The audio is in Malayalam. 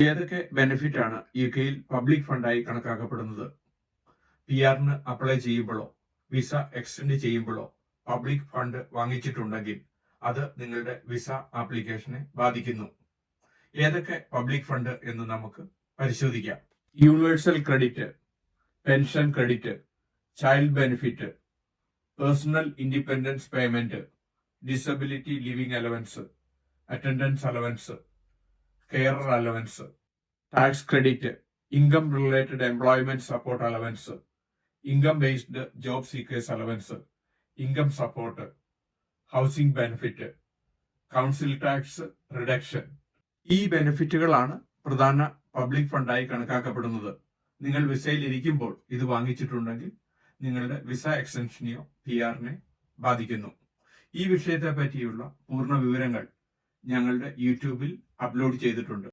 ഏതൊക്കെ ബെനിഫിറ്റ് ആണ് യുകെയിൽ പബ്ലിക് ഫണ്ടായി കണക്കാക്കപ്പെടുന്നത്? PR-ന് അപ്ലൈ ചെയ്യുമ്പോഴോ വിസ എക്സ്റ്റെൻഡ് ചെയ്യുമ്പോഴോ പബ്ലിക് ഫണ്ട് വാങ്ങിച്ചിട്ടുണ്ടെങ്കിൽ അത് നിങ്ങളുടെ വിസ ആപ്ലിക്കേഷനെ ബാധിക്കുന്നു. ഏതൊക്കെ പബ്ലിക് ഫണ്ട് എന്ന് നമുക്ക് പരിശോധിക്കാം. Universal credit, pension credit, child benefit, personal independence payment, disability living allowance, attendance allowance, carer allowance, tax credit, income related employment support allowance, income based job seekers allowance, income support, housing benefit, council tax reduction. ഈ ബെനിഫിറ്റുകളാണ് പ്രധാന പബ്ലിക് ഫണ്ടായി കണക്കാക്കപ്പെടുന്നത്. നിങ്ങൾ വിസയിൽ ഇരിക്കുമ്പോൾ ഇത് വാങ്ങിച്ചിട്ടുണ്ടെങ്കിൽ നിങ്ങളുടെ വിസ എക്സ്റ്റൻഷനെയോ PR-നെ ബാധിക്കുന്നു. ഈ വിഷയത്തെ പറ്റിയുള്ള പൂർണ്ണ വിവരങ്ങൾ ഞങ്ങളുടെ യൂട്യൂബിൽ അപ്ലോഡ് ചെയ്തിട്ടുണ്ട്.